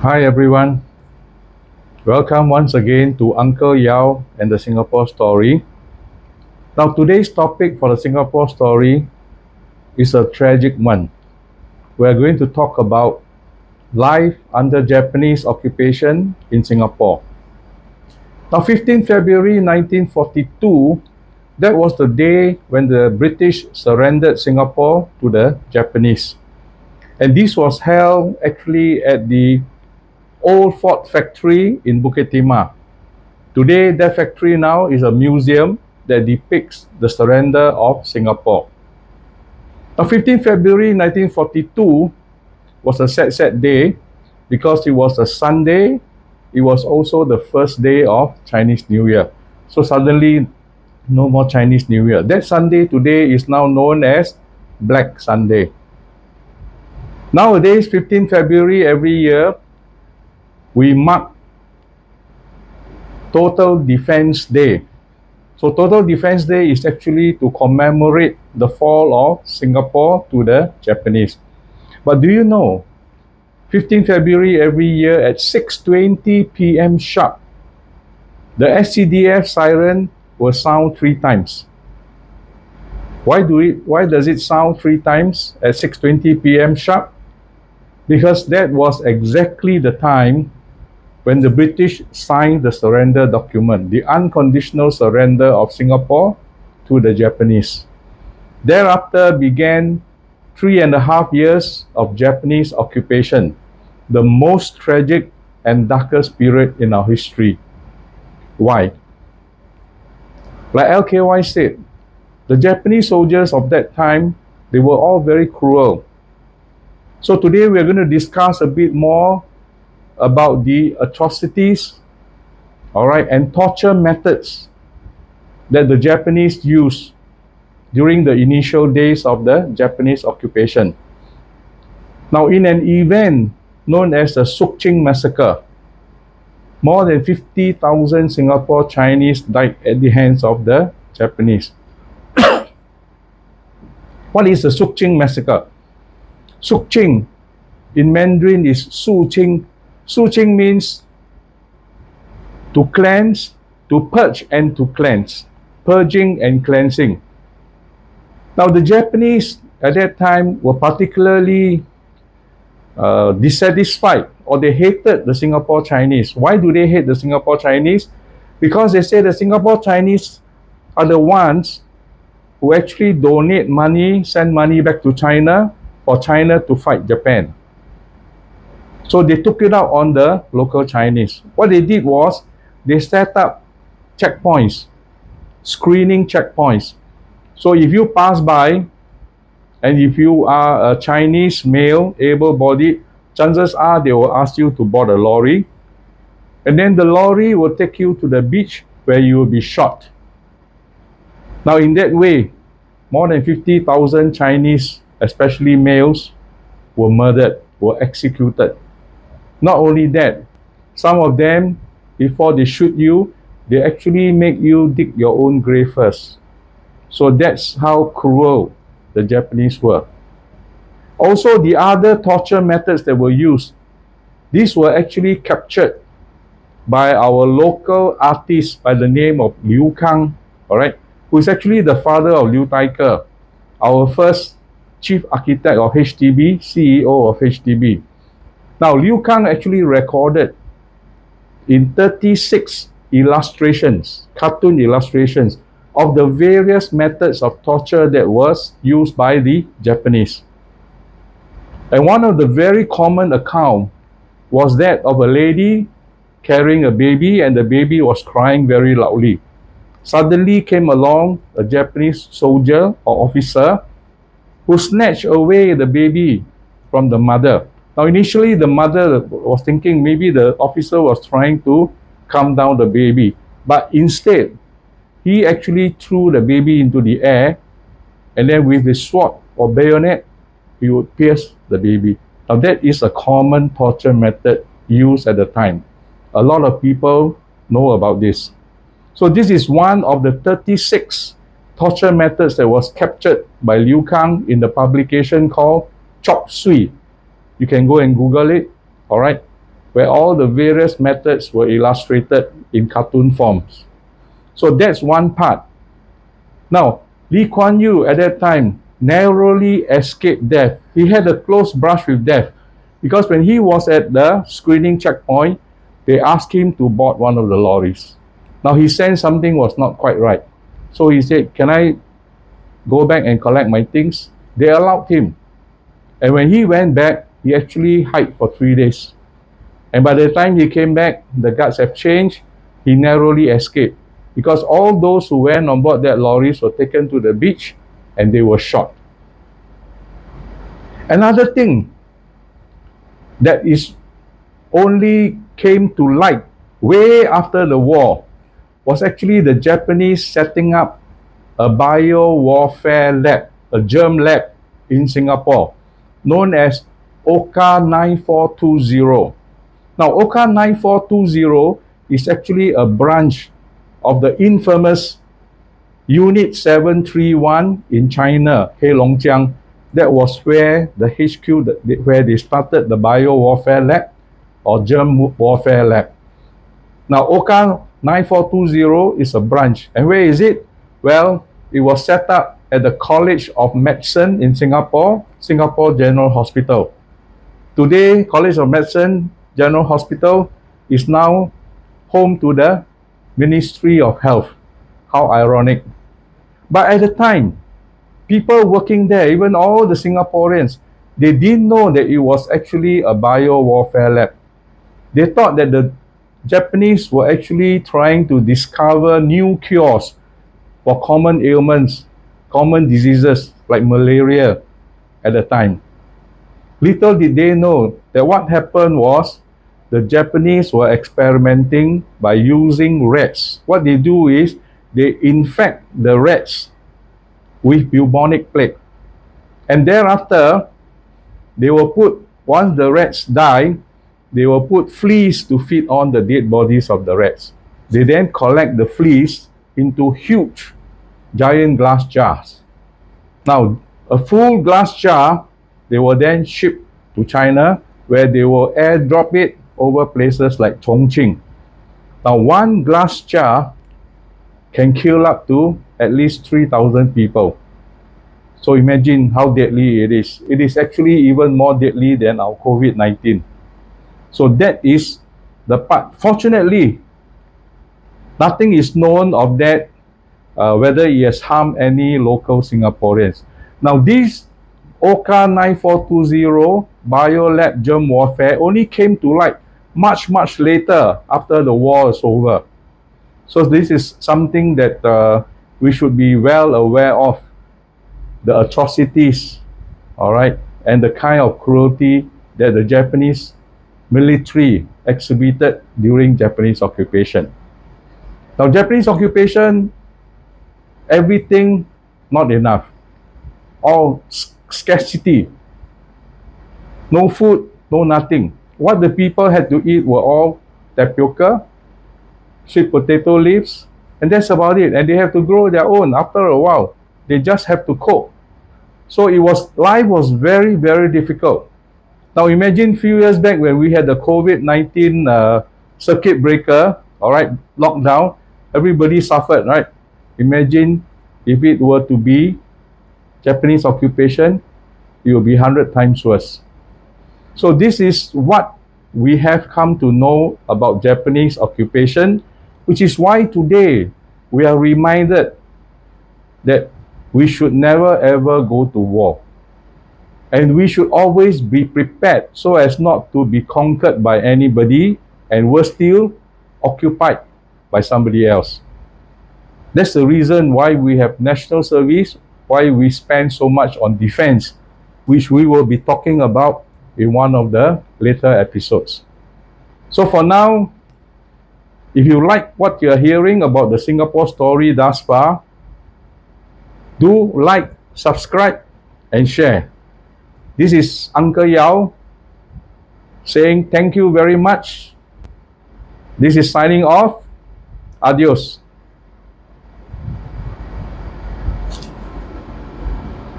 Hi everyone, welcome once again to Uncle Yeow and the Singapore Story. Now today's topic for the Singapore Story is a tragic one. We are going to talk about life under Japanese occupation in Singapore. Now 15 February 1942, that was the day when the British surrendered Singapore to the Japanese. And this was held actually at the old Ford factory in Bukit Timah. Today, that factory now is a museum that depicts the surrender of Singapore. Now, 15 February 1942 was a sad day because it was a Sunday. It was also the first day of Chinese New Year. So suddenly, no more Chinese New Year. That Sunday today is now known as Black Sunday. Nowadays, 15 February every year, we mark Total Defense Day. So Total Defense Day is actually to commemorate the fall of Singapore to the Japanese. But do you know, 15 February every year at 6:20 p.m. sharp, the SCDF siren will sound 3 times. Why does it sound 3 times at 6:20 p.m. sharp? Because that was exactly the time when the British signed the surrender document, the unconditional surrender of Singapore to the Japanese. Thereafter began 3.5 years of Japanese occupation, the most tragic and darkest period in our history. Why? Like LKY said, the Japanese soldiers of that time, they were all very cruel. So today we're going to discuss a bit more about the atrocities, all right, and torture methods that the Japanese used during the initial days of the Japanese occupation. Now, in an event known as the Suijing Massacre, more than 50,000 Singapore Chinese died at the hands of the Japanese. What is the Suijing Massacre? Suijing in Mandarin is Suijing. Suijing means to cleanse, to purge and to cleanse. Purging and cleansing. Now the Japanese at that time were particularly dissatisfied, or they hated the Singapore Chinese. Why do they hate the Singapore Chinese? Because they say the Singapore Chinese are the ones who actually donate money, send money back to China for China to fight Japan. So they took it out on the local Chinese. What they did was they set up checkpoints, screening checkpoints. So if you pass by and if you are a Chinese male, able-bodied, chances are they will ask you to board a lorry. And then the lorry will take you to the beach where you will be shot. Now in that way, more than 50,000 Chinese, especially males, were murdered, were executed. Not only that, some of them, before they shoot you, they actually make you dig your own grave first. So that's how cruel the Japanese were. Also, the other torture methods that were used, these were actually captured by our local artist by the name of Liu Kang, all right, who is actually the father of Liu Taike, our first chief architect of HDB, CEO of HDB. Now, Liu Kang actually recorded in 36 illustrations, cartoon illustrations, of the various methods of torture that was used by the Japanese. And one of the very common accounts was that of a lady carrying a baby, and the baby was crying very loudly. Suddenly came along a Japanese soldier or officer who snatched away the baby from the mother. Now initially the mother was thinking maybe the officer was trying to calm down the baby, but instead he actually threw the baby into the air, and then with his sword or bayonet he would pierce the baby. Now that is a common torture method used at the time. A lot of people know about this. So this is one of the 36 torture methods that was captured by Liu Kang in the publication called Chop Suey. You can go and Google it, all right? where all the various methods were illustrated in cartoon forms. So that's one part. Now, Lee Kuan Yew at that time narrowly escaped death. He had a close brush with death because when he was at the screening checkpoint, they asked him to board one of the lorries. Now, he sensed something was not quite right. So he said, "Can I go back and collect my things?" They allowed him. And when he went back, he actually hid for 3 days. And by the time he came back, the guards have changed. He narrowly escaped because all those who went on board that lorries were taken to the beach and they were shot. Another thing that is only came to light way after the war was actually the Japanese setting up a bio-warfare lab, a germ lab in Singapore, known as OCA 9420. Now, OCA 9420 is actually a branch of the infamous Unit 731 in China, Heilongjiang. That was where the HQ, where they started the bio-warfare lab or germ warfare lab. Now, OCA 9420 is a branch. And where is it? Well, it was set up at the College of Medicine in Singapore, Singapore General Hospital. Today, College of Medicine General Hospital is now home to the Ministry of Health. How ironic. But at the time, people working there, even all the Singaporeans, they didn't know that it was actually a bio-warfare lab. They thought that the Japanese were actually trying to discover new cures for common ailments, common diseases like malaria at the time. Little did they know that what happened was the Japanese were experimenting by using rats. What they do is they infect the rats with bubonic plague. And thereafter, they will put, once the rats die, they will put fleas to feed on the dead bodies of the rats. They then collect the fleas into huge, giant glass jars. Now, a full glass jar, they will then ship to China, where they will airdrop it over places like Chongqing. Now, one glass jar can kill up to at least 3,000 people. So imagine how deadly it is. It is actually even more deadly than our COVID-19. So that is the part. Fortunately, nothing is known of that, whether it has harmed any local Singaporeans. Now, this OCA 9420 biolab germ warfare only came to light much, much later after the war is over. So this is something that we should be well aware of, the atrocities, all right, and the kind of cruelty that the Japanese military exhibited during Japanese occupation. Now, Japanese occupation, everything not enough, all scarcity, no food, no nothing. What the people had to eat were all tapioca, sweet potato leaves, and that's about it. And they have to grow their own. After a while, they just have to cope. So life was very, very difficult. Now imagine a few years back when we had the COVID-19 circuit breaker, all right, lockdown, everybody suffered, right? Imagine if it were to be Japanese occupation, it will be 100 times worse. So this is what we have come to know about Japanese occupation, which is why today we are reminded that we should never ever go to war. And we should always be prepared so as not to be conquered by anybody and worse still, occupied by somebody else. That's the reason why we have national service, why we spend so much on defense, which we will be talking about in one of the later episodes. So for now, if you like what you're hearing about the Singapore story thus far, do like, subscribe, and share. This is Uncle Yeow saying thank you very much. This is signing off. Adios.